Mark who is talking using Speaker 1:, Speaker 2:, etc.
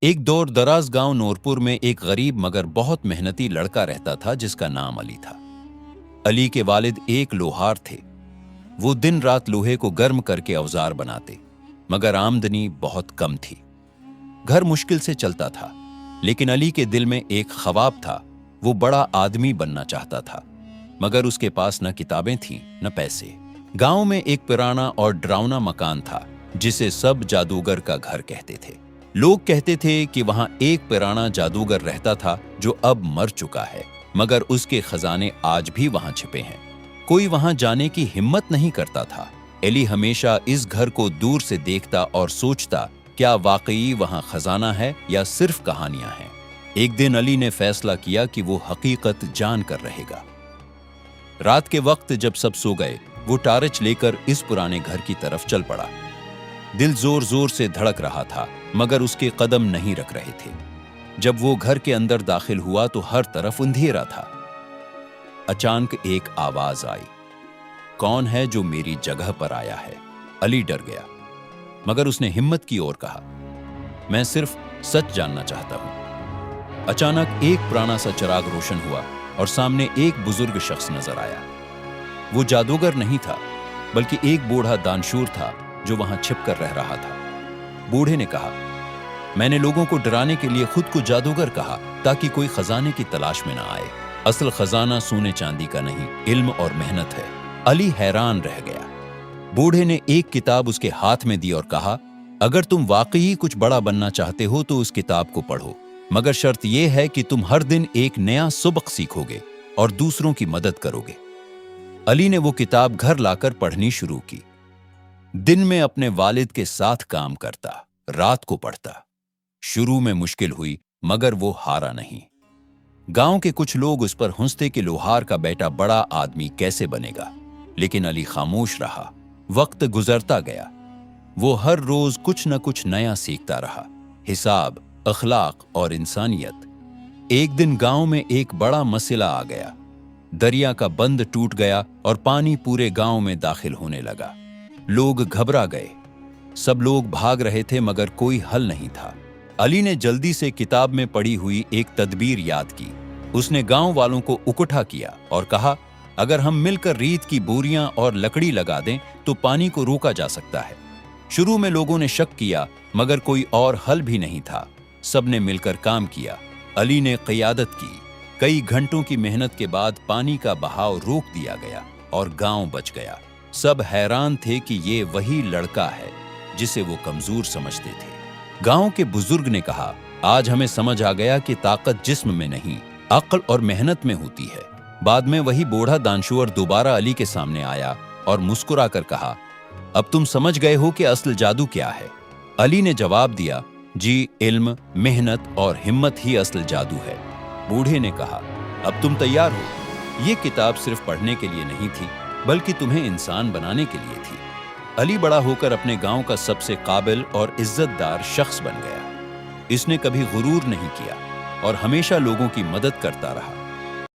Speaker 1: ایک دور دراز گاؤں نورپور میں ایک غریب مگر بہت محنتی لڑکا رہتا تھا جس کا نام علی تھا۔ علی کے والد ایک لوہار تھے۔ وہ دن رات لوہے کو گرم کر کے اوزار بناتے، مگر آمدنی بہت کم تھی۔ گھر مشکل سے چلتا تھا، لیکن علی کے دل میں ایک خواب تھا۔ وہ بڑا آدمی بننا چاہتا تھا، مگر اس کے پاس نہ کتابیں تھیں نہ پیسے۔ گاؤں میں ایک پرانا اور ڈراؤنا مکان تھا جسے سب جادوگر کا گھر کہتے تھے۔ لوگ کہتے تھے کہ وہاں ایک پرانا جادوگر رہتا تھا جو اب مر چکا ہے، مگر اس کے خزانے آج بھی وہاں چھپے ہیں۔ کوئی وہاں جانے کی ہمت نہیں کرتا تھا۔ علی ہمیشہ اس گھر کو دور سے دیکھتا اور سوچتا، کیا واقعی وہاں خزانہ ہے یا صرف کہانیاں ہیں؟ ایک دن علی نے فیصلہ کیا کہ وہ حقیقت جان کر رہے گا۔ رات کے وقت جب سب سو گئے، وہ ٹارچ لے کر اس پرانے گھر کی طرف چل پڑا۔ دل زور زور سے دھڑک رہا تھا، مگر اس کے قدم نہیں رک رہے تھے۔ جب وہ گھر کے اندر داخل ہوا تو ہر طرف اندھیرا تھا۔ اچانک ایک آواز آئی، کون ہے جو میری جگہ پر آیا ہے؟ علی ڈر گیا، مگر اس نے ہمت کی اور کہا، میں صرف سچ جاننا چاہتا ہوں۔ اچانک ایک پرانا سا چراغ روشن ہوا اور سامنے ایک بزرگ شخص نظر آیا۔ وہ جادوگر نہیں تھا، بلکہ ایک بوڑھا دانشور تھا جو وہاں چھپ کر رہ رہا تھا۔ بوڑھے نے کہا، میں نے لوگوں کو ڈرانے کے لیے خود کو جادوگر کہا تاکہ کوئی خزانے کی تلاش میں نہ آئے۔ اصل خزانہ سونے چاندی کا نہیں، علم اور محنت ہے۔ علی حیران رہ گیا۔ بوڑھے نے ایک کتاب اس کے ہاتھ میں دی اور کہا، اگر تم واقعی کچھ بڑا بننا چاہتے ہو تو اس کتاب کو پڑھو، مگر شرط یہ ہے کہ تم ہر دن ایک نیا سبق سیکھو گے اور دوسروں کی مدد کرو گے۔ علی نے وہ کتاب گھر لا کر پڑھنی شروع کی۔ دن میں اپنے والد کے ساتھ کام کرتا، رات کو پڑھتا۔ شروع میں مشکل ہوئی، مگر وہ ہارا نہیں۔ گاؤں کے کچھ لوگ اس پر ہنستے کہ لوہار کا بیٹا بڑا آدمی کیسے بنے گا، لیکن علی خاموش رہا۔ وقت گزرتا گیا، وہ ہر روز کچھ نہ کچھ نیا سیکھتا رہا، حساب، اخلاق اور انسانیت۔ ایک دن گاؤں میں ایک بڑا مسئلہ آ گیا۔ دریا کا بند ٹوٹ گیا اور پانی پورے گاؤں میں داخل ہونے لگا۔ لوگ گھبرا گئے، سب لوگ بھاگ رہے تھے مگر کوئی حل نہیں تھا۔ علی نے جلدی سے کتاب میں پڑھی ہوئی ایک تدبیر یاد کی۔ اس نے گاؤں والوں کو اکٹھا کیا اور کہا، اگر ہم مل کر ریت کی بوریاں اور لکڑی لگا دیں تو پانی کو روکا جا سکتا ہے۔ شروع میں لوگوں نے شک کیا، مگر کوئی اور حل بھی نہیں تھا۔ سب نے مل کر کام کیا۔ علی نے قیادت کی۔ کئی گھنٹوں کی محنت کے بعد پانی کا بہاؤ روک دیا گیا اور گاؤں بچ گیا۔ سب حیران تھے کہ یہ وہی لڑکا ہے جسے وہ کمزور سمجھتے تھے۔ گاؤں کے بزرگ نے کہا، آج ہمیں سمجھ آ گیا کہ طاقت جسم میں نہیں، عقل اور محنت میں ہوتی ہے۔ بعد میں وہی بوڑھا دانشور دوبارہ علی کے سامنے آیا اور مسکرا کر کہا، اب تم سمجھ گئے ہو کہ اصل جادو کیا ہے؟ علی نے جواب دیا، جی، علم، محنت اور ہمت ہی اصل جادو ہے۔ بوڑھے نے کہا، اب تم تیار ہو؟ یہ کتاب صرف پڑھنے کے لیے نہیں تھی، بلکہ تمہیں انسان بنانے کے لیے تھی۔ علی بڑا ہو کر اپنے گاؤں کا سب سے قابل اور عزت دار شخص بن گیا۔ اس نے کبھی غرور نہیں کیا اور ہمیشہ لوگوں کی مدد کرتا رہا۔